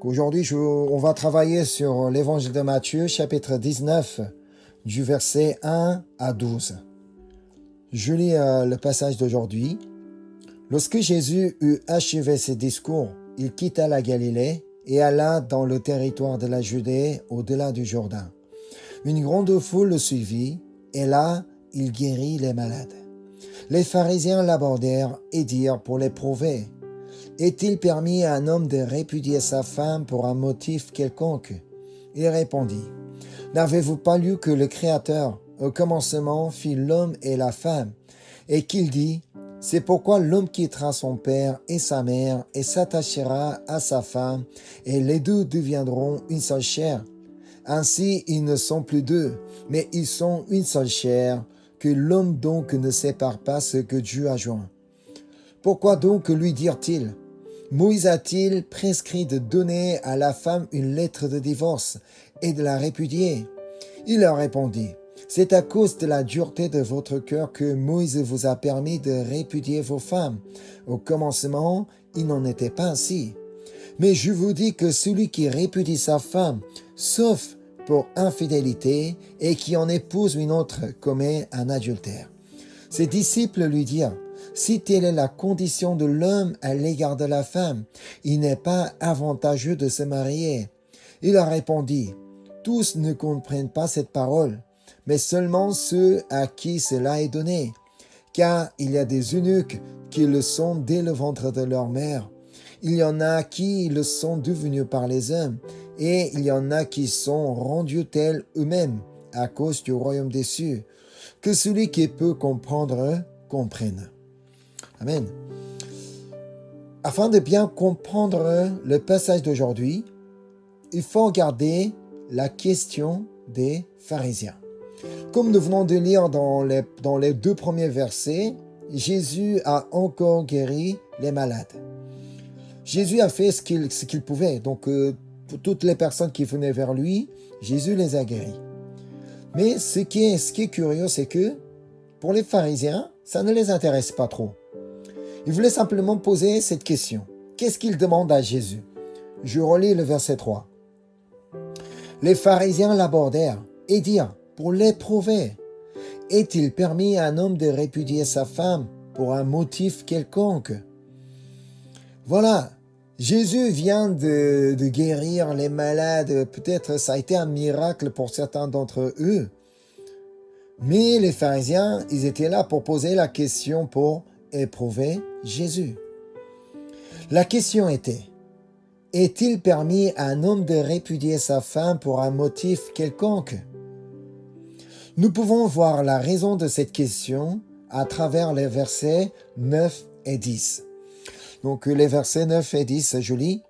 Donc aujourd'hui, on va travailler sur l'évangile de Matthieu, chapitre 19, du verset 1 à 12. Je lis le passage d'aujourd'hui. Lorsque Jésus eut achevé ses discours, il quitta la Galilée et alla dans le territoire de la Judée au-delà du Jourdain. Une grande foule le suivit et là, il guérit les malades. Les pharisiens l'abordèrent et dirent pour l'éprouver: Est-il permis à un homme de répudier sa femme pour un motif quelconque? Il répondit: N'avez-vous pas lu que le Créateur, au commencement, fit l'homme et la femme, et qu'il dit: C'est pourquoi l'homme quittera son père et sa mère et s'attachera à sa femme, et les deux deviendront une seule chair. Ainsi, ils ne sont plus deux, mais ils sont une seule chair, que l'homme donc ne sépare pas ce que Dieu a joint. Pourquoi donc lui dirent-ils: Moïse a-t-il prescrit de donner à la femme une lettre de divorce et de la répudier? Il leur répondit: C'est à cause de la dureté de votre cœur que Moïse vous a permis de répudier vos femmes. Au commencement, il n'en était pas ainsi. Mais je vous dis que celui qui répudie sa femme, sauf pour infidélité, et qui en épouse une autre, commet un adultère. Ses disciples lui dirent: Si telle est la condition de l'homme à l'égard de la femme, il n'est pas avantageux de se marier. Il leur répondit: Tous ne comprennent pas cette parole, mais seulement ceux à qui cela est donné. Car il y a des eunuques qui le sont dès le ventre de leur mère. Il y en a qui le sont devenus par les hommes, et il y en a qui sont rendus tels eux-mêmes à cause du royaume des cieux. Que celui qui peut comprendre, comprenne. Amen. Afin de bien comprendre le passage d'aujourd'hui, il faut regarder la question des pharisiens. Comme nous venons de lire dans les 2 premiers versets, Jésus a encore guéri les malades. Jésus a fait ce qu'il pouvait. Donc, pour toutes les personnes qui venaient vers lui, Jésus les a guéris. Mais ce qui est curieux, c'est que pour les pharisiens, ça ne les intéresse pas trop. Ils voulaient simplement poser cette question. Qu'est-ce qu'ils demandent à Jésus? Je relis le verset 3. Les pharisiens l'abordèrent et dirent, pour l'éprouver: Est-il permis à un homme de répudier sa femme pour un motif quelconque? Voilà, Jésus vient de guérir les malades. Peut-être ça a été un miracle pour certains d'entre eux. Mais les pharisiens, ils étaient là pour poser la question, pour éprouver Jésus. La question était: Est-il permis à un homme de répudier sa femme pour un motif quelconque? Nous pouvons voir la raison de cette question à travers les versets 9 et 10. Donc les versets 9 et 10, je lis: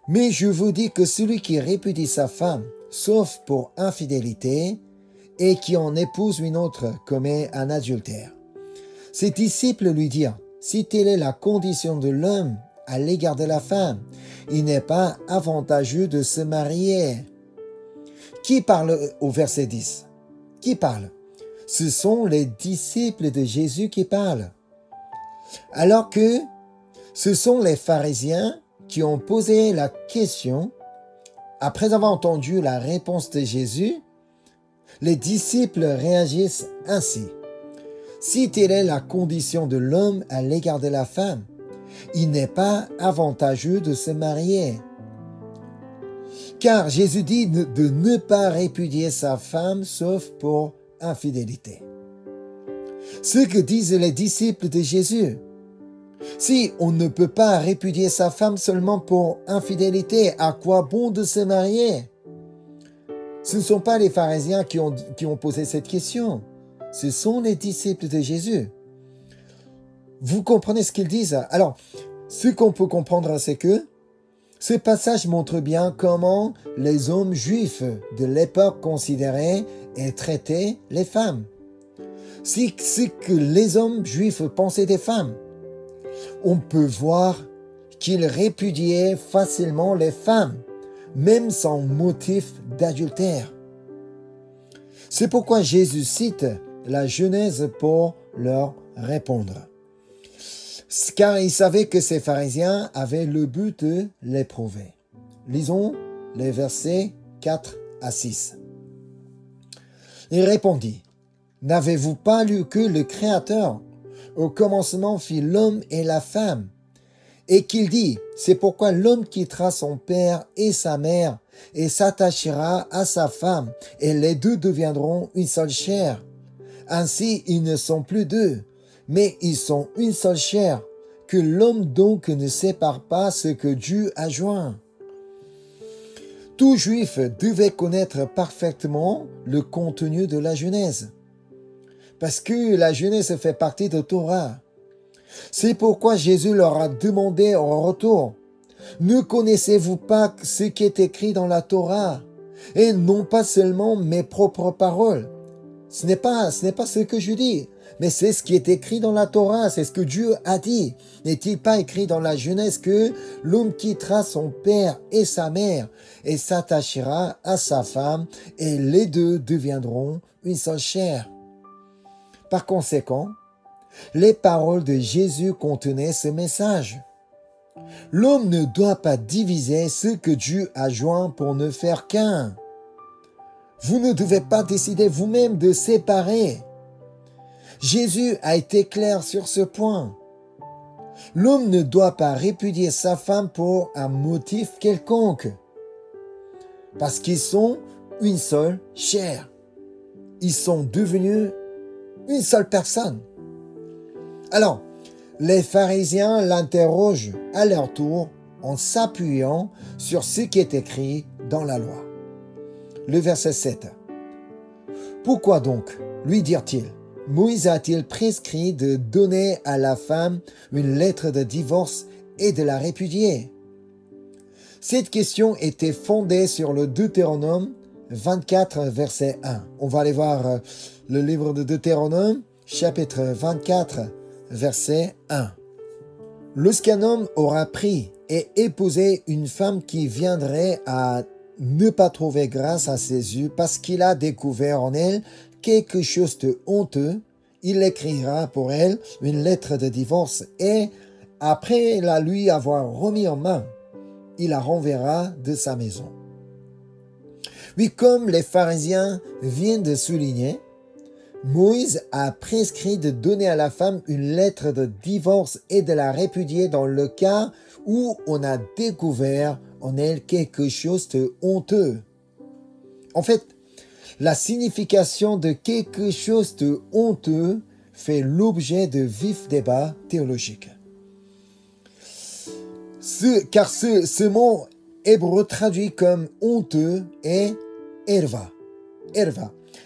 Mais je vous dis que celui qui répudie sa femme, sauf pour infidélité, et qui en épouse une autre, commet un adultère. Ses disciples lui dirent: Si telle est la condition de l'homme à l'égard de la femme, il n'est pas avantageux de se marier. Qui parle au verset 10? Qui parle? Ce sont les disciples de Jésus qui parlent. Alors que ce sont les pharisiens qui ont posé la question. Après avoir entendu la réponse de Jésus, les disciples réagissent ainsi: Si telle est la condition de l'homme à l'égard de la femme, il n'est pas avantageux de se marier. Car Jésus dit de ne pas répudier sa femme sauf pour infidélité. Ce que disent les disciples de Jésus: si on ne peut pas répudier sa femme seulement pour infidélité, à quoi bon de se marier? Ce ne sont pas les pharisiens qui ont posé cette question. Ce sont les disciples de Jésus. Vous comprenez ce qu'ils disent? Alors, ce qu'on peut comprendre, c'est que ce passage montre bien comment les hommes juifs de l'époque considéraient et traitaient les femmes. C'est ce que les hommes juifs pensaient des femmes. On peut voir qu'ils répudiaient facilement les femmes, même sans motif d'adultère. C'est pourquoi Jésus cite la Genèse pour leur répondre. Car il savait que ces pharisiens avaient le but de l'éprouver. Lisons les versets 4 à 6. Il répondit, « N'avez-vous pas lu que le Créateur, au commencement, fit l'homme et la femme, et qu'il dit, c'est pourquoi l'homme quittera son père et sa mère, et s'attachera à sa femme, et les deux deviendront une seule chair. Ainsi, ils ne sont plus deux, mais ils sont une seule chair, que l'homme donc ne sépare pas ce que Dieu a joint. » Tout juif devait connaître parfaitement le contenu de la Genèse, parce que la Genèse fait partie de Torah. C'est pourquoi Jésus leur a demandé en retour, « Ne connaissez-vous pas ce qui est écrit dans la Torah, et non pas seulement mes propres paroles? » Ce n'est pas ce que je dis, mais c'est ce qui est écrit dans la Torah, c'est ce que Dieu a dit. N'est-il pas écrit dans la Genèse que l'homme quittera son père et sa mère et s'attachera à sa femme et les deux deviendront une seule chair? Par conséquent, les paroles de Jésus contenaient ce message. L'homme ne doit pas diviser ce que Dieu a joint pour ne faire qu'un. Vous ne devez pas décider vous-même de séparer. Jésus a été clair sur ce point. L'homme ne doit pas répudier sa femme pour un motif quelconque, parce qu'ils sont une seule chair. Ils sont devenus une seule personne. Alors, les pharisiens l'interrogent à leur tour en s'appuyant sur ce qui est écrit dans la loi. Le verset 7. Pourquoi donc, lui dirent-ils, Moïse a-t-il prescrit de donner à la femme une lettre de divorce et de la répudier? Cette question était fondée sur le Deutéronome 24, verset 1. On va aller voir le livre de Deutéronome, chapitre 24, verset 1. Lorsqu'un homme aura pris et épousé une femme qui viendrait à ne pas trouver grâce à ses yeux parce qu'il a découvert en elle quelque chose de honteux, il écrira pour elle une lettre de divorce et, après la lui avoir remis en main, il la renverra de sa maison. Oui, comme les pharisiens viennent de souligner, Moïse a prescrit de donner à la femme une lettre de divorce et de la répudier dans le cas où on a découvert en elle quelque chose de honteux. En fait, la signification de quelque chose de honteux fait l'objet de vifs débats théologiques. Car ce mot hébreu traduit comme honteux est erva.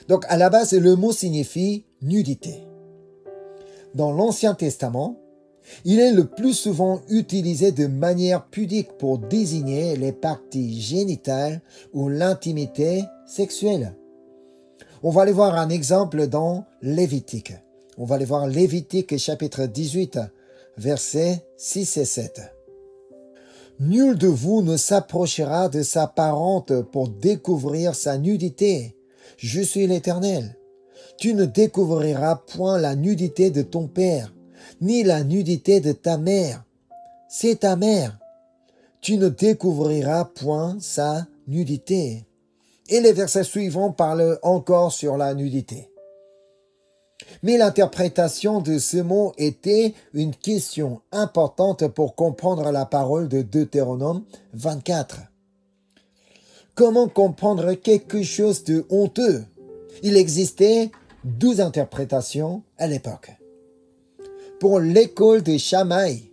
Donc à la base, le mot signifie nudité. Dans l'Ancien Testament, il est le plus souvent utilisé de manière pudique pour désigner les parties génitales ou l'intimité sexuelle. On va aller voir un exemple dans Lévitique. On va aller voir Lévitique chapitre 18, versets 6 et 7. « Nul de vous ne s'approchera de sa parente pour découvrir sa nudité. Je suis l'Éternel. Tu ne découvriras point la nudité de ton père, ni la nudité de ta mère. C'est ta mère. Tu ne découvriras point sa nudité. » Et les versets suivants parlent encore sur la nudité. Mais l'interprétation de ce mot était une question importante pour comprendre la parole de Deutéronome 24. Comment comprendre quelque chose de honteux? Il existait 12 interprétations à l'époque. Pour l'école de Shammai,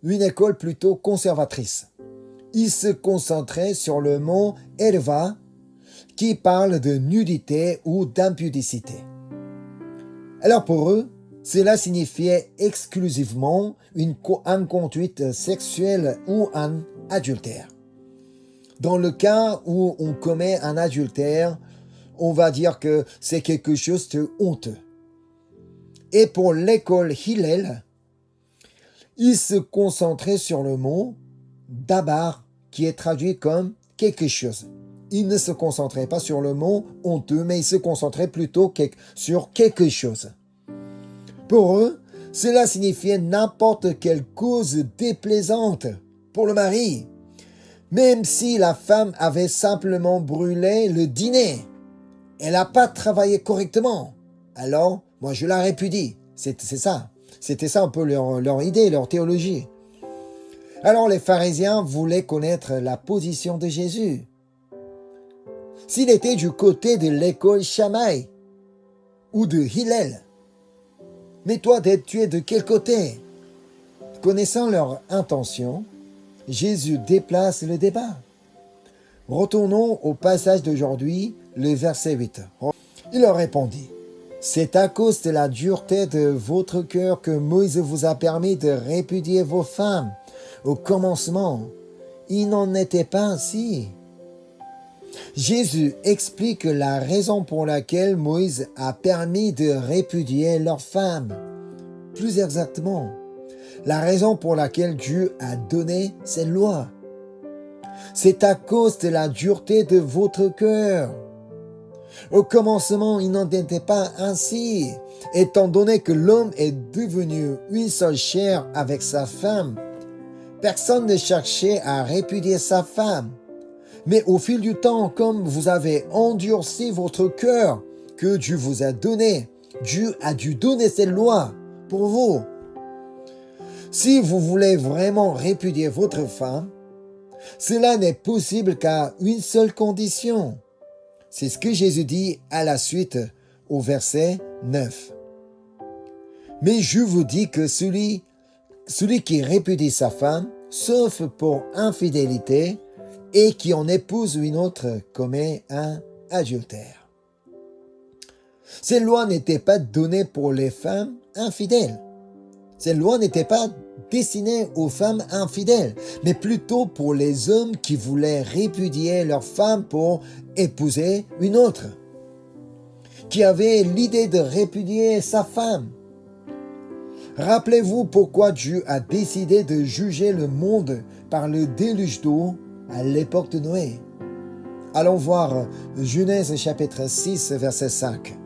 une école plutôt conservatrice, il se concentrait sur le mot erva, qui parle de nudité ou d'impudicité. Alors pour eux, cela signifiait exclusivement une conduite sexuelle ou un adultère. Dans le cas où on commet un adultère, on va dire que c'est quelque chose de honteux. Et pour l'école Hillel, il se concentrait sur le mot dabar, qui est traduit comme quelque chose. Il ne se concentrait pas sur le mot honteux, mais il se concentrait plutôt sur quelque chose. Pour eux, cela signifiait n'importe quelle cause déplaisante pour le mari, Même si la femme avait simplement brûlé le dîner, elle n'a pas travaillé correctement. Alors, moi, je la répudie. C'est ça. C'était ça un peu leur idée, leur théologie. Alors, les pharisiens voulaient connaître la position de Jésus. S'il était du côté de l'école Shammai ou de Hillel. Mais toi, tu es de quel côté? Connaissant leur intention, Jésus déplace le débat. Retournons au passage d'aujourd'hui, le verset 8. Il leur répondit, « C'est à cause de la dureté de votre cœur que Moïse vous a permis de répudier vos femmes. Au commencement, il n'en était pas ainsi. » Jésus explique la raison pour laquelle Moïse a permis de répudier leurs femmes. Plus exactement, la raison pour laquelle Dieu a donné cette loi. C'est à cause de la dureté de votre cœur. Au commencement, il n'en était pas ainsi. Étant donné que l'homme est devenu une seule chair avec sa femme, personne ne cherchait à répudier sa femme. Mais au fil du temps, comme vous avez endurci votre cœur que Dieu vous a donné, Dieu a dû donner cette loi pour vous. Si vous voulez vraiment répudier votre femme, cela n'est possible qu'à une seule condition. C'est ce que Jésus dit à la suite au verset 9. Mais je vous dis que celui qui répudie sa femme, sauf pour infidélité, et qui en épouse une autre commet un adultère. Cette loi n'était pas donnée pour les femmes infidèles. Cette loi n'était pas destinée aux femmes infidèles, mais plutôt pour les hommes qui voulaient répudier leur femme pour épouser une autre, qui avaient l'idée de répudier sa femme. Rappelez-vous pourquoi Dieu a décidé de juger le monde par le déluge d'eau à l'époque de Noé. Allons voir Genèse chapitre 6, verset 5.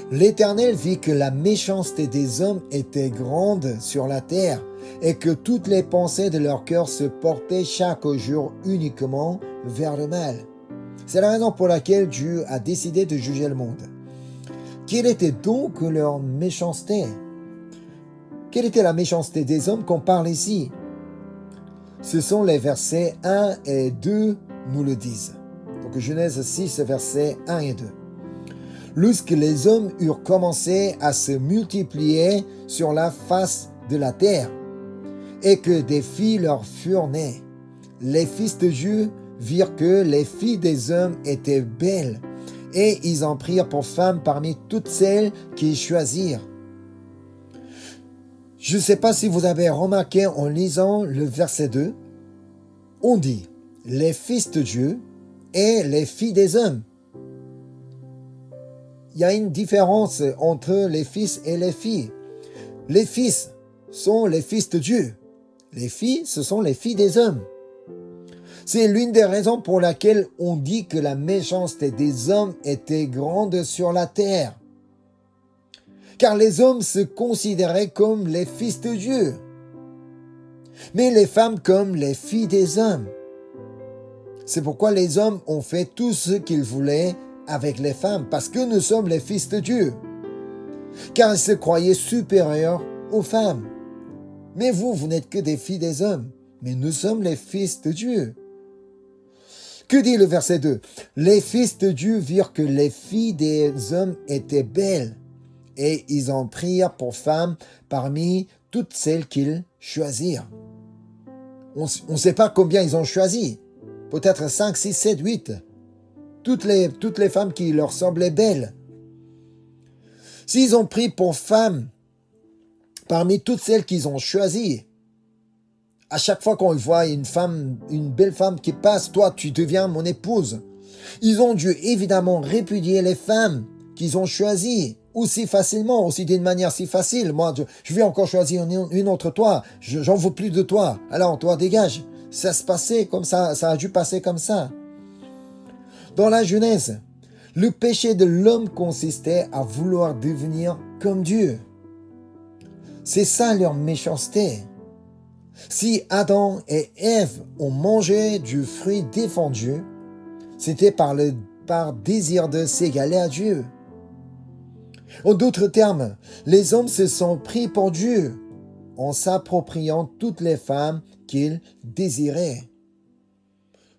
L'Éternel vit que la méchanceté des hommes était grande sur la terre et que toutes les pensées de leur cœur se portaient chaque jour uniquement vers le mal. C'est la raison pour laquelle Dieu a décidé de juger le monde. Quelle était donc leur méchanceté? Quelle était la méchanceté des hommes qu'on parle ici? Ce sont les versets 1 et 2 nous le disent. Donc Genèse 6, versets 1 et 2. Lorsque les hommes eurent commencé à se multiplier sur la face de la terre, et que des filles leur furent nées, les fils de Dieu virent que les filles des hommes étaient belles, et ils en prirent pour femmes parmi toutes celles qu'ils choisirent. Je ne sais pas si vous avez remarqué en lisant le verset 2, on dit les fils de Dieu et les filles des hommes. Il y a une différence entre les fils et les filles. Les fils sont les fils de Dieu. Les filles, ce sont les filles des hommes. C'est l'une des raisons pour laquelle on dit que la méchanceté des hommes était grande sur la terre. Car les hommes se considéraient comme les fils de Dieu, mais les femmes comme les filles des hommes. C'est pourquoi les hommes ont fait tout ce qu'ils voulaient avec les femmes, parce que nous sommes les fils de Dieu, car ils se croyaient supérieurs aux femmes. Mais vous n'êtes que des filles des hommes, mais nous sommes les fils de Dieu. Que dit le verset 2? Les fils de Dieu virent que les filles des hommes étaient belles, et ils en prirent pour femmes parmi toutes celles qu'ils choisirent. On ne sait pas combien ils ont choisi. Peut-être 5, 6, 7, 8. Toutes les femmes qui leur semblaient belles. S'ils ont pris pour femmes parmi toutes celles qu'ils ont choisies, à chaque fois qu'on voit une belle femme qui passe, toi, tu deviens mon épouse. Ils ont dû évidemment répudier les femmes qu'ils ont choisies aussi facilement, aussi d'une manière si facile. Moi, je vais encore choisir une autre toi. J'en veux plus de toi. Alors, toi, dégage. Ça se passait comme ça. Ça a dû passer comme ça. Dans la Genèse, le péché de l'homme consistait à vouloir devenir comme Dieu. C'est ça leur méchanceté. Si Adam et Ève ont mangé du fruit défendu, c'était par désir de s'égaler à Dieu. En d'autres termes, les hommes se sont pris pour Dieu en s'appropriant toutes les femmes qu'ils désiraient.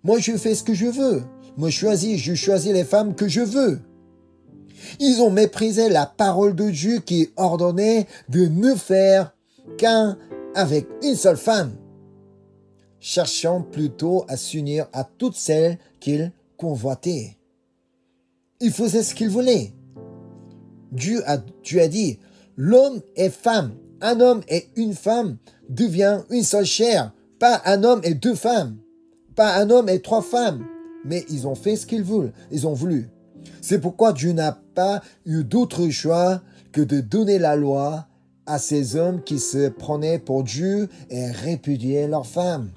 Moi, je fais ce que je veux. Moi, je choisis les femmes que je veux. Ils ont méprisé la parole de Dieu qui ordonnait de ne faire qu'un avec une seule femme, cherchant plutôt à s'unir à toutes celles qu'ils convoitaient. Ils faisaient ce qu'ils voulaient. Dieu a dit, l'homme est femme, un homme et une femme devient une seule chair, pas un homme et deux femmes, pas un homme et trois femmes. Mais ils ont fait ce qu'ils veulent, ils ont voulu. C'est pourquoi Dieu n'a pas eu d'autre choix que de donner la loi à ces hommes qui se prenaient pour Dieu et répudiaient leurs femmes.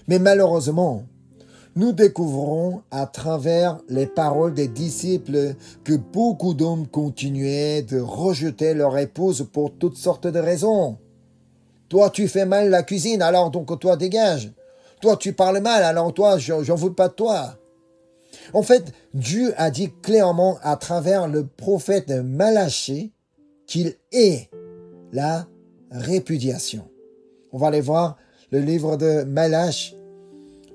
Mais malheureusement, nous découvrons à travers les paroles des disciples que beaucoup d'hommes continuaient de rejeter leur épouse pour toutes sortes de raisons. Toi, tu fais mal la cuisine, alors donc toi dégage. Toi, tu parles mal, alors toi, j'en veux pas de toi. En fait, Dieu a dit clairement à travers le prophète Malachie qu'il est la répudiation. On va aller voir le livre de Malachie,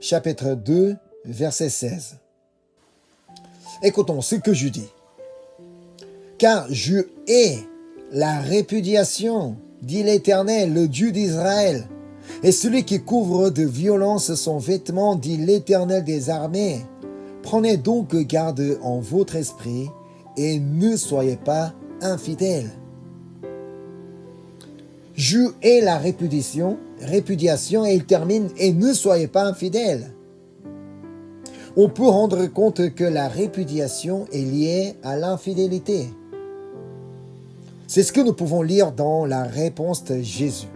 chapitre 2, verset 16. Écoutons ce que je dis. Car je hais la répudiation, dit l'Éternel, le Dieu d'Israël. Et celui qui couvre de violence son vêtement, dit l'Éternel des armées. Prenez donc garde en votre esprit et ne soyez pas infidèles. Je hais la répudiation et il termine « et ne soyez pas infidèles ». On peut rendre compte que la répudiation est liée à l'infidélité. C'est ce que nous pouvons lire dans la réponse de Jésus.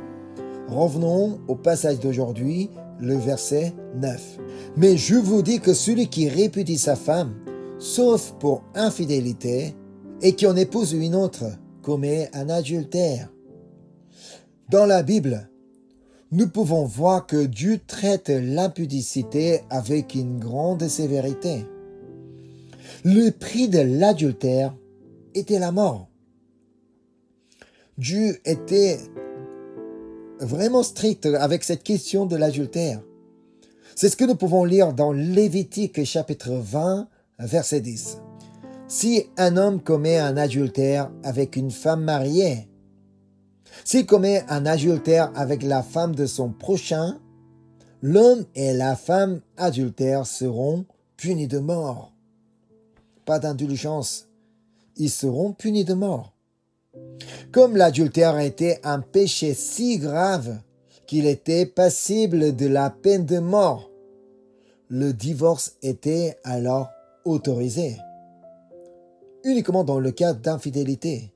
Revenons au passage d'aujourd'hui, le verset 9. « Mais je vous dis que celui qui répudie sa femme, sauf pour infidélité, et qui en épouse une autre, commet un adultère. » Dans la Bible, nous pouvons voir que Dieu traite l'impudicité avec une grande sévérité. Le prix de l'adultère était la mort. Dieu était vraiment strict avec cette question de l'adultère. C'est ce que nous pouvons lire dans Lévitique chapitre 20, verset 10. Si un homme commet un adultère avec une femme mariée, s'il commet un adultère avec la femme de son prochain, l'homme et la femme adultères seront punis de mort. Pas d'indulgence, ils seront punis de mort. Comme l'adultère était un péché si grave qu'il était passible de la peine de mort, le divorce était alors autorisé, uniquement dans le cas d'infidélité.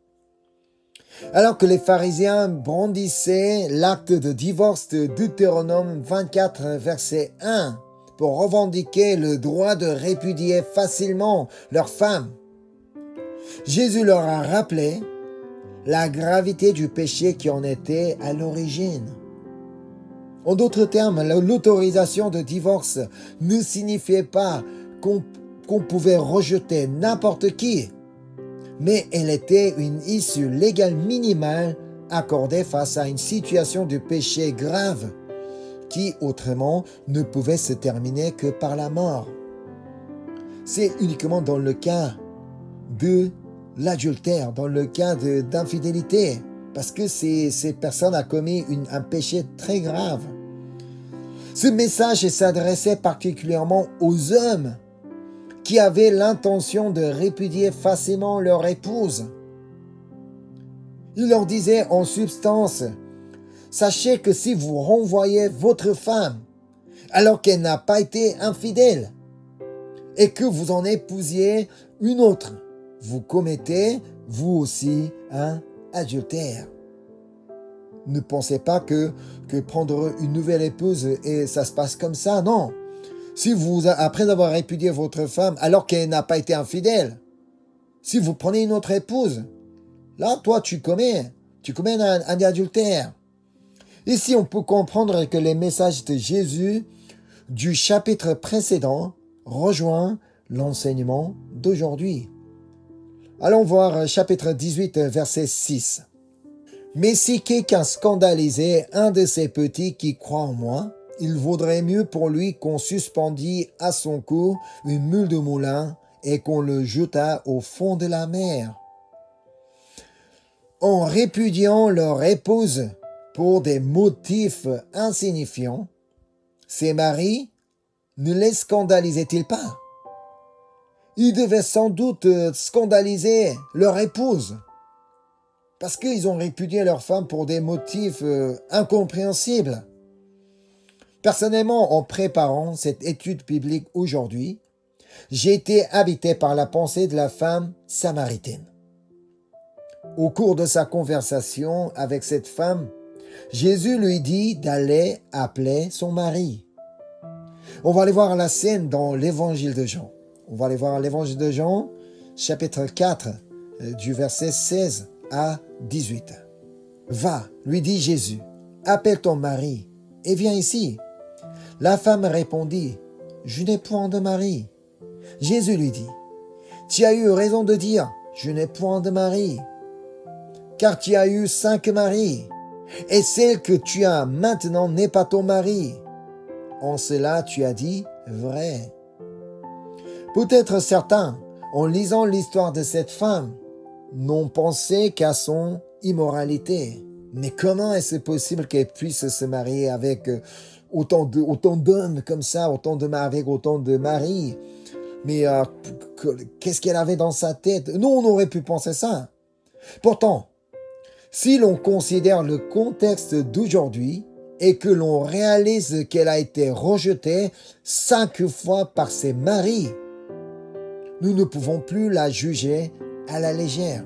Alors que les pharisiens brandissaient l'acte de divorce de Deutéronome 24, verset 1, pour revendiquer le droit de répudier facilement leurs femmes, Jésus leur a rappelé la gravité du péché qui en était à l'origine. En d'autres termes, l'autorisation de divorce ne signifiait pas qu'on pouvait rejeter n'importe qui, mais elle était une issue légale minimale accordée face à une situation de péché grave qui, autrement, ne pouvait se terminer que par la mort. C'est uniquement dans le cas de l'adultère, dans le cas d'infidélité, parce que ces personnes ont commis un péché très grave. Ce message s'adressait particulièrement aux hommes qui avaient l'intention de répudier facilement leur épouse. Il leur disait en substance, « Sachez que si vous renvoyez votre femme alors qu'elle n'a pas été infidèle et que vous en épousiez une autre, vous commettez, vous aussi, un adultère. » Ne pensez pas que prendre une nouvelle épouse et ça se passe comme ça, non. Si vous, après avoir répudié votre femme alors qu'elle n'a pas été infidèle, si vous prenez une autre épouse, là, toi, tu commets un adultère. Ici, on peut comprendre que les messages de Jésus du chapitre précédent rejoignent l'enseignement d'aujourd'hui. Allons voir chapitre 18, verset 6. « Mais si quelqu'un scandalisait un de ces petits qui croient en moi, il vaudrait mieux pour lui qu'on suspendît à son cou une mule de moulin et qu'on le jetât au fond de la mer. » En répudiant leur épouse pour des motifs insignifiants, ces maris ne les scandalisaient-ils pas? Ils devaient sans doute scandaliser leur épouse parce qu'ils ont répudié leur femme pour des motifs incompréhensibles. Personnellement, en préparant cette étude biblique aujourd'hui, j'ai été habité par la pensée de la femme samaritaine. Au cours de sa conversation avec cette femme, Jésus lui dit d'aller appeler son mari. On va aller voir la scène dans l'évangile de Jean. On va aller voir l'évangile de Jean, chapitre 4, du verset 16 à 18. « Va, lui dit Jésus, appelle ton mari et viens ici. » La femme répondit, « Je n'ai point de mari. » Jésus lui dit, « Tu as eu raison de dire, je n'ai point de mari, car tu as eu 5 maris, et celle que tu as maintenant n'est pas ton mari. En cela tu as dit vrai. » Peut-être certains, en lisant l'histoire de cette femme, n'ont pensé qu'à son immoralité. Mais comment est-ce possible qu'elle puisse se marier avec autant d'hommes comme ça, avec autant de maris? Mais qu'est-ce qu'elle avait dans sa tête? Nous, on aurait pu penser ça. Pourtant, si l'on considère le contexte d'aujourd'hui et que l'on réalise qu'elle a été rejetée 5 fois par ses maris, nous ne pouvons plus la juger à la légère.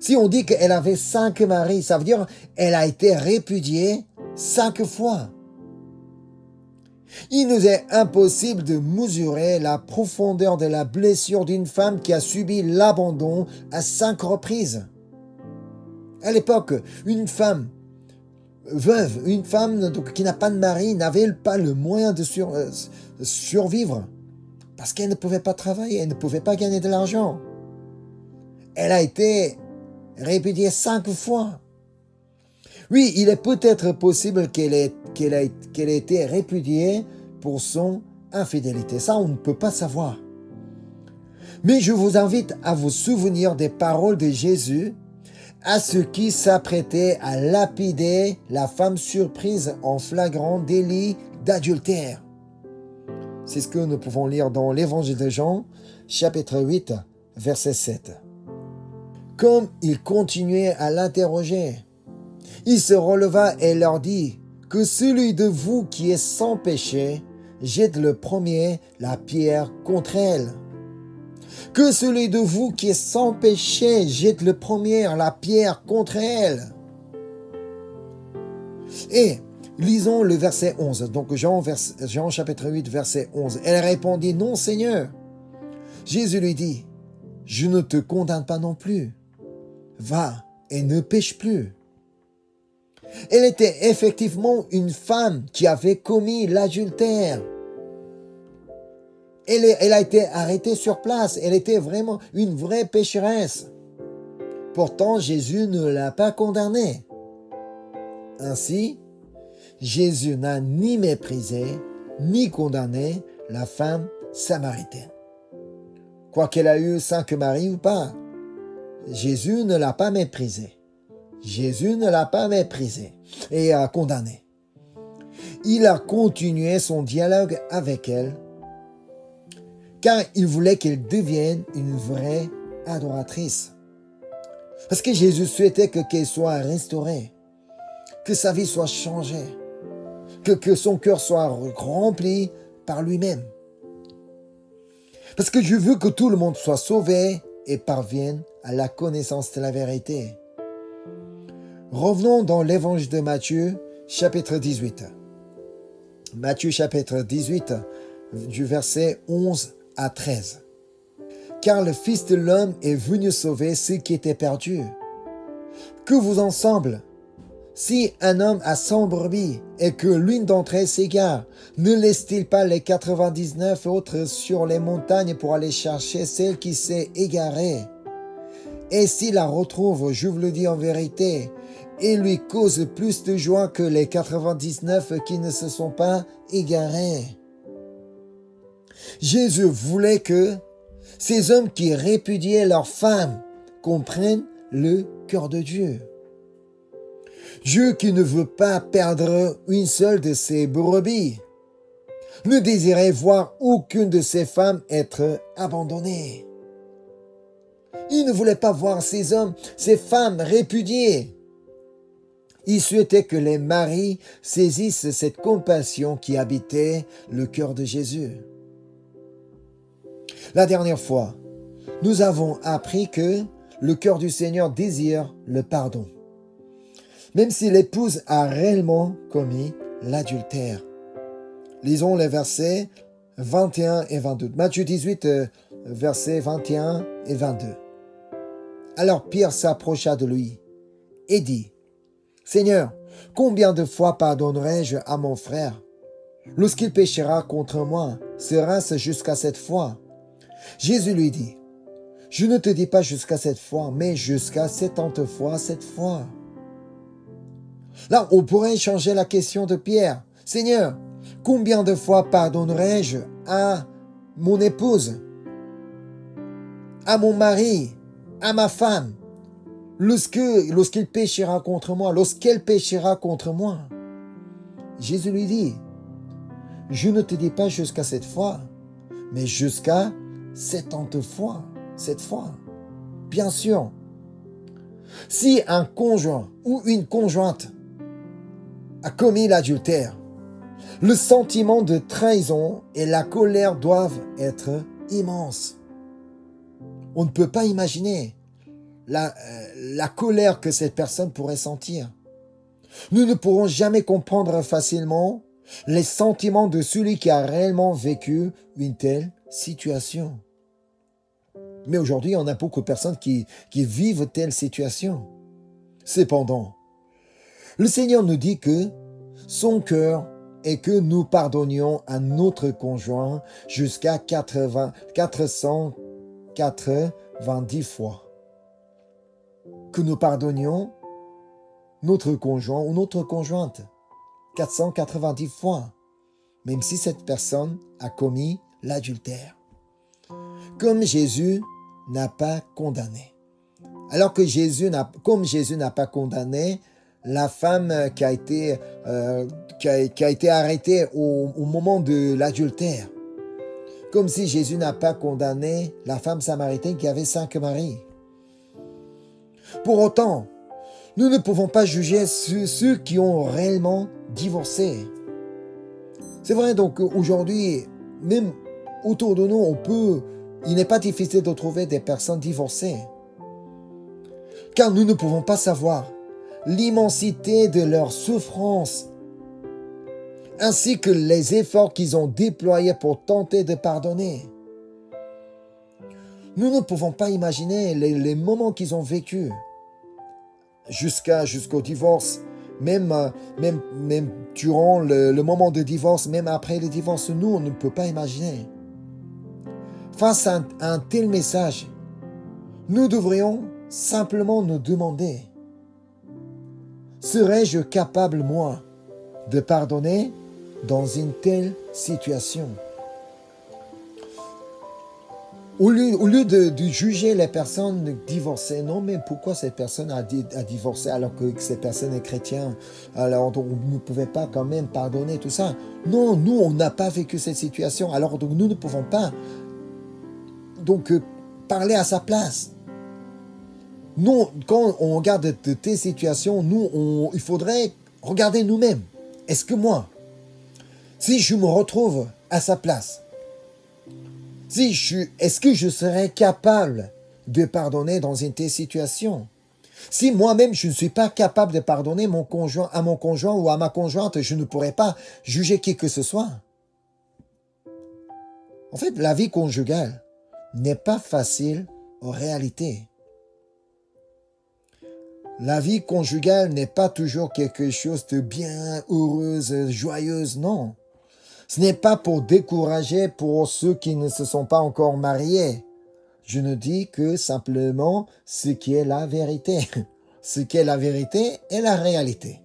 Si on dit qu'elle avait 5 maris, ça veut dire qu'elle a été répudiée 5 fois. Il nous est impossible de mesurer la profondeur de la blessure d'une femme qui a subi l'abandon à 5 reprises. À l'époque, une femme veuve, une femme qui n'a pas de mari, n'avait pas le moyen de survivre parce qu'elle ne pouvait pas travailler, elle ne pouvait pas gagner de l'argent. Elle a été répudiée 5 fois. Oui, il est peut-être possible qu'elle ait été répudiée pour son infidélité. Ça, on ne peut pas savoir. Mais je vous invite à vous souvenir des paroles de Jésus à ceux qui s'apprêtaient à lapider la femme surprise en flagrant délit d'adultère. C'est ce que nous pouvons lire dans l'évangile de Jean, chapitre 8, verset 7. Comme il continuait à l'interroger, il se releva et leur dit, « Que celui de vous qui est sans péché jette le premier la pierre contre elle. » Que celui de vous qui est sans péché jette le premier la pierre contre elle. Et lisons le verset 11. Donc Jean chapitre 8, verset 11. Elle répondit, « Non, Seigneur. » Jésus lui dit, « Je ne te condamne pas non plus. Va et ne pêche plus. » Elle était effectivement une femme qui avait commis l'adultère. Elle a été arrêtée sur place. Elle était vraiment une vraie pécheresse. Pourtant, Jésus ne l'a pas condamnée. Ainsi, Jésus n'a ni méprisé, ni condamné la femme samaritaine. Quoiqu'elle a eu 5 maris ou pas, Jésus ne l'a pas méprisée. Jésus ne l'a pas méprisée et a condamné. Il a continué son dialogue avec elle car il voulait qu'elle devienne une vraie adoratrice. Parce que Jésus souhaitait qu'elle soit restaurée, que sa vie soit changée, que son cœur soit rempli par lui-même. Parce que je veux que tout le monde soit sauvé et parvienne à la connaissance de la vérité. Revenons dans l'évangile de Matthieu, chapitre 18. Matthieu, chapitre 18, du verset 11 à 13. « Car le Fils de l'homme est venu sauver ceux qui étaient perdus. Que vous en semble? Si un homme a 100 brebis et que l'une d'entre elles s'égare, ne laisse-t-il pas les 99 autres sur les montagnes pour aller chercher celle qui s'est égarée? Et s'il la retrouve, je vous le dis en vérité, il lui cause plus de joie que les 99 qui ne se sont pas égarés. Jésus voulait que ces hommes qui répudiaient leurs femmes comprennent le cœur de Dieu. Dieu qui ne veut pas perdre une seule de ses brebis, ne désirait voir aucune de ses femmes être abandonnée. Il ne voulait pas voir ces hommes, ces femmes répudiées. Il souhaitait que les maris saisissent cette compassion qui habitait le cœur de Jésus. La dernière fois, nous avons appris que le cœur du Seigneur désire le pardon, même si l'épouse a réellement commis l'adultère. Lisons les versets 21 et 22. Matthieu 18, versets 21 et 22. Alors Pierre s'approcha de lui et dit, « Seigneur, combien de fois pardonnerai-je à mon frère lorsqu'il péchera contre moi? Sera-ce jusqu'à 7 fois? » Jésus lui dit, « Je ne te dis pas jusqu'à 7 fois, mais jusqu'à 70 fois 7 fois. » Là, on pourrait changer la question de Pierre. « Seigneur, combien de fois pardonnerai-je à mon épouse, à mon mari, à ma femme, lorsqu'il péchera contre moi, lorsqu'elle péchera contre moi? » Jésus lui dit, « Je ne te dis pas jusqu'à 7 fois, mais jusqu'à 70 fois 7 fois. » Bien sûr, si un conjoint ou une conjointe a commis l'adultère, le sentiment de trahison et la colère doivent être immenses. On ne peut pas imaginer la colère que cette personne pourrait sentir. Nous ne pourrons jamais comprendre facilement les sentiments de celui qui a réellement vécu une telle situation. Mais aujourd'hui, on a beaucoup de personnes qui vivent telle situation. Cependant, le Seigneur nous dit que son cœur est que nous pardonnions à notre conjoint jusqu'à 490 fois. Que nous pardonnions notre conjoint ou notre conjointe 490 fois, même si cette personne a commis l'adultère. Comme Jésus n'a pas condamné. Alors que comme Jésus n'a pas condamné la femme qui a été arrêtée au moment de l'adultère. Comme si Jésus n'a pas condamné la femme samaritaine qui avait 5 maris. Pour autant, nous ne pouvons pas juger ceux qui ont réellement divorcé. C'est vrai, donc aujourd'hui, même autour de nous, il n'est pas difficile de trouver des personnes divorcées. Car nous ne pouvons pas savoir l'immensité de leur souffrance, ainsi que les efforts qu'ils ont déployés pour tenter de pardonner. Nous ne pouvons pas imaginer les moments qu'ils ont vécus jusqu'au divorce, même durant le moment de divorce, même après le divorce. Nous, on ne peut pas imaginer. Face à un tel message, nous devrions simplement nous demander, serais-je capable, moi, de pardonner dans une telle situation? Au lieu de juger les personnes divorcées, non, mais pourquoi cette personne a divorcé alors que cette personne est chrétienne? Alors donc, on ne pouvait pas quand même pardonner tout ça. Non, nous, on n'a pas vécu cette situation. Alors donc, nous ne pouvons pas parler à sa place. Nous, quand on regarde de telles situations, il faudrait regarder nous-mêmes. Est-ce que moi, si je me retrouve à sa place, est-ce que je serais capable de pardonner dans une telle situation? Si moi-même, je ne suis pas capable de pardonner à mon conjoint ou à ma conjointe, je ne pourrais pas juger qui que ce soit. En fait, la vie conjugale n'est pas facile en réalité. La vie conjugale n'est pas toujours quelque chose de bien heureuse, joyeuse, non. Ce n'est pas pour décourager pour ceux qui ne se sont pas encore mariés. Je ne dis que simplement ce qui est la vérité. Ce qui est la vérité est la réalité.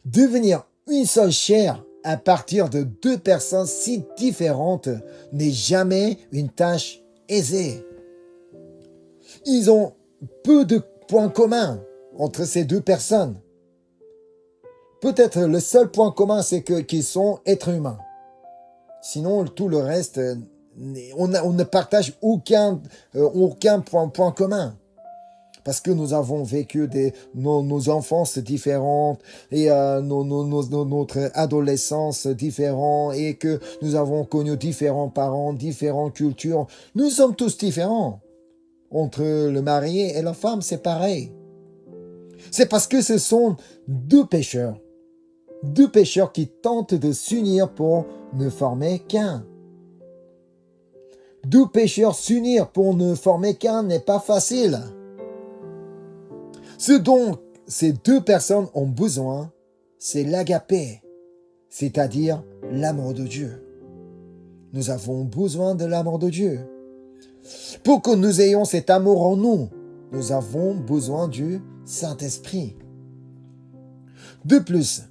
Devenir une seule chair à partir de deux personnes si différentes n'est jamais une tâche aisée. Ils ont peu de points communs entre ces deux personnes. Peut-être le seul point commun, c'est qu'ils sont êtres humains. Sinon, tout le reste, on ne partage aucun point commun. Parce que nous avons vécu nos enfances différentes et notre adolescence différente et que nous avons connu différents parents, différentes cultures. Nous sommes tous différents. Entre le marié et la femme, c'est pareil. C'est parce que ce sont deux pécheurs. Deux pécheurs qui tentent de s'unir pour ne former qu'un. Deux pécheurs s'unir pour ne former qu'un n'est pas facile. Ce dont ces deux personnes ont besoin, c'est l'agapé, c'est-à-dire l'amour de Dieu. Nous avons besoin de l'amour de Dieu. Pour que nous ayons cet amour en nous, nous avons besoin du Saint-Esprit. De plus,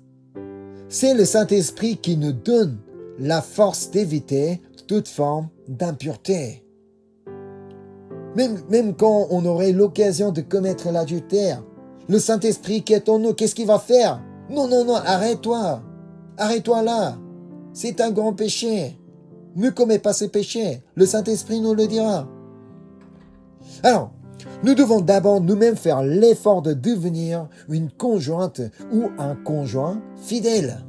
c'est le Saint-Esprit qui nous donne la force d'éviter toute forme d'impureté. Même quand on aurait l'occasion de commettre l'adultère, le Saint-Esprit qui est en nous, qu'est-ce qu'il va faire? Non, arrête-toi. Arrête-toi là. C'est un grand péché. Ne commets pas ce péché. Le Saint-Esprit nous le dira. Alors, nous devons d'abord nous-mêmes faire l'effort de devenir une conjointe ou un conjoint fidèle.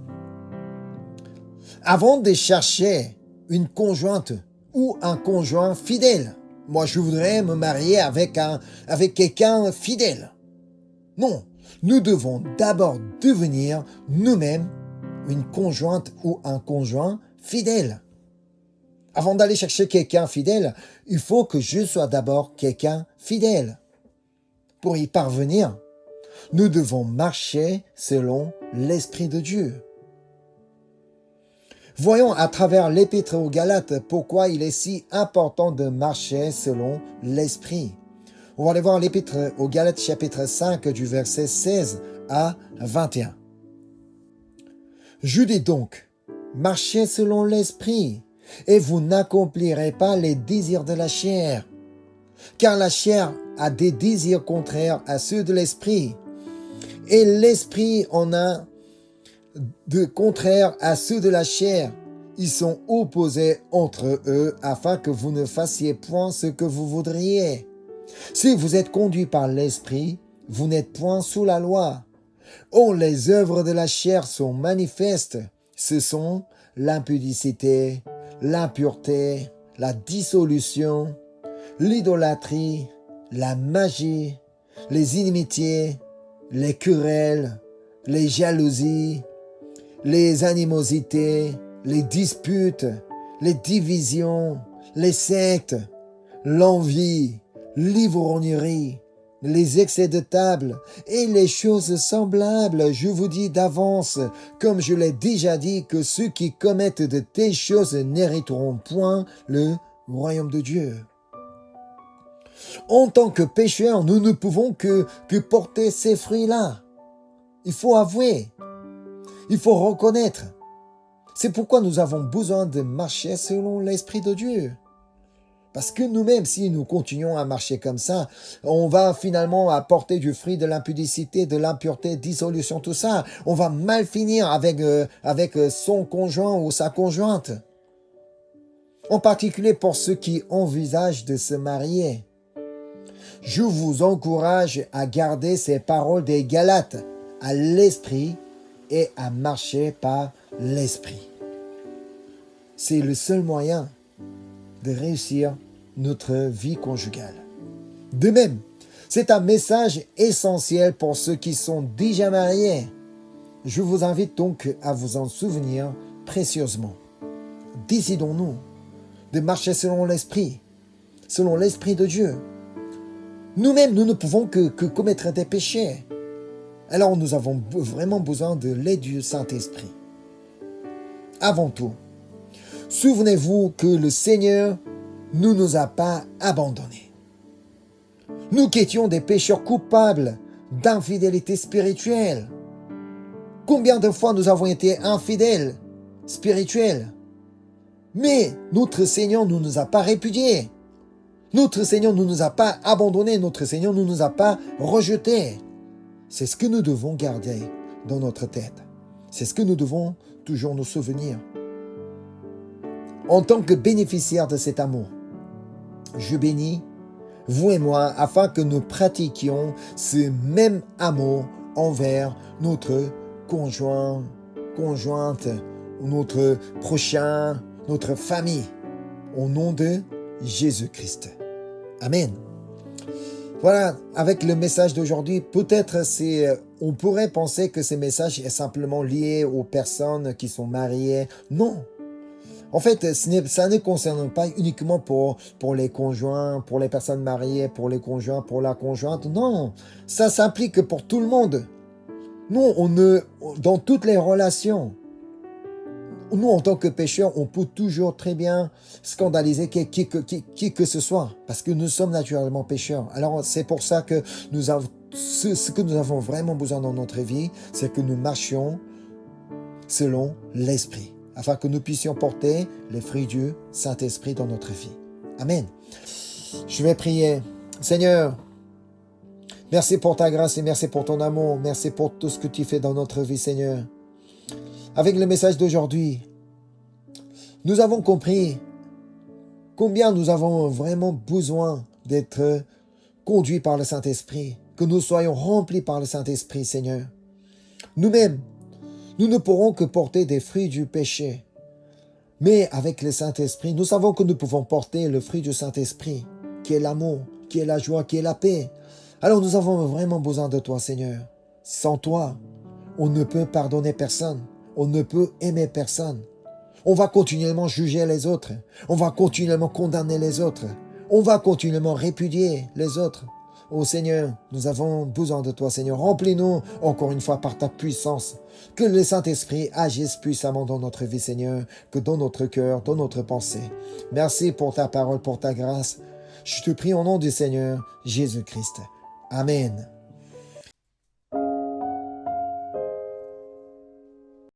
Avant de chercher une conjointe ou un conjoint fidèle, moi, je voudrais me marier avec quelqu'un fidèle. Non, nous devons d'abord devenir nous-mêmes une conjointe ou un conjoint fidèle. Avant d'aller chercher quelqu'un fidèle, il faut que je sois d'abord quelqu'un fidèle. Pour y parvenir, nous devons marcher selon l'Esprit de Dieu. Voyons à travers l'Épître aux Galates pourquoi il est si important de marcher selon l'Esprit. On va aller voir l'Épître aux Galates chapitre 5 du verset 16 à 21. Je dis donc, marchez selon l'Esprit et vous n'accomplirez pas les désirs de la chair. Car la chair a des désirs contraires à ceux de l'Esprit et l'Esprit en a de contraire à ceux de la chair. Ils sont opposés entre eux afin que vous ne fassiez point ce que vous voudriez. Si vous êtes conduits par l'Esprit, vous n'êtes point sous la loi. Or, les œuvres de la chair sont manifestes. Ce sont l'impudicité, l'impureté, la dissolution, l'idolâtrie, la magie, les inimitiés, les querelles, les jalousies, les animosités, les disputes, les divisions, les sectes, l'envie, l'ivrognerie, les excès de table et les choses semblables. Je vous dis d'avance, comme je l'ai déjà dit, que ceux qui commettent de telles choses n'hériteront point le royaume de Dieu. En tant que pécheurs, nous ne pouvons que porter ces fruits-là. Il faut avouer. Il faut reconnaître. C'est pourquoi nous avons besoin de marcher selon l'Esprit de Dieu. Parce que nous-mêmes, si nous continuons à marcher comme ça, on va finalement apporter du fruit de l'impudicité, de l'impureté, dissolution, tout ça. On va mal finir avec son conjoint ou sa conjointe. En particulier pour ceux qui envisagent de se marier. Je vous encourage à garder ces paroles des Galates à l'esprit et à marcher par l'Esprit. C'est le seul moyen de réussir notre vie conjugale. De même, c'est un message essentiel pour ceux qui sont déjà mariés. Je vous invite donc à vous en souvenir précieusement. Décidons-nous de marcher selon l'Esprit de Dieu. Nous-mêmes, nous ne pouvons que commettre des péchés. Alors nous avons vraiment besoin de l'aide du Saint-Esprit. Avant tout, souvenez-vous que le Seigneur ne nous a pas abandonnés. Nous qui étions des pécheurs coupables d'infidélité spirituelle. Combien de fois nous avons été infidèles spirituels? Mais notre Seigneur ne nous a pas répudiés. Notre Seigneur ne nous a pas abandonnés. Notre Seigneur ne nous a pas rejetés. C'est ce que nous devons garder dans notre tête. C'est ce que nous devons toujours nous souvenir. En tant que bénéficiaire de cet amour, je bénis vous et moi afin que nous pratiquions ce même amour envers notre conjoint, conjointe, notre prochain, notre famille. Au nom de Jésus-Christ. Amen. Voilà, avec le message d'aujourd'hui, peut-être on pourrait penser que ce message est simplement lié aux personnes qui sont mariées. Non. En fait, ça ne concerne pas uniquement pour les conjoints, pour les personnes mariées, pour les conjoints, pour la conjointe. Non, ça s'applique pour tout le monde. Nous, dans toutes les relations, nous, en tant que pécheurs, on peut toujours très bien scandaliser qui que ce soit, parce que nous sommes naturellement pécheurs. Alors, c'est pour ça que ce que nous avons vraiment besoin dans notre vie, c'est que nous marchions selon l'Esprit, afin que nous puissions porter les fruits du Saint-Esprit dans notre vie. Amen. Je vais prier. Seigneur, merci pour ta grâce et merci pour ton amour. Merci pour tout ce que tu fais dans notre vie, Seigneur. Avec le message d'aujourd'hui, nous avons compris combien nous avons vraiment besoin d'être conduits par le Saint-Esprit, que nous soyons remplis par le Saint-Esprit, Seigneur. Nous-mêmes, nous ne pourrons que porter des fruits du péché. Mais avec le Saint-Esprit, nous savons que nous pouvons porter le fruit du Saint-Esprit, qui est l'amour, qui est la joie, qui est la paix. Alors nous avons vraiment besoin de toi, Seigneur. Sans toi, on ne peut pardonner personne. On ne peut aimer personne. On va continuellement juger les autres. On va continuellement condamner les autres. On va continuellement répudier les autres. Oh Seigneur, nous avons besoin de toi, Seigneur. Remplis-nous encore une fois par ta puissance. Que le Saint-Esprit agisse puissamment dans notre vie, Seigneur, que dans notre cœur, dans notre pensée. Merci pour ta parole, pour ta grâce. Je te prie au nom du Seigneur Jésus-Christ. Amen.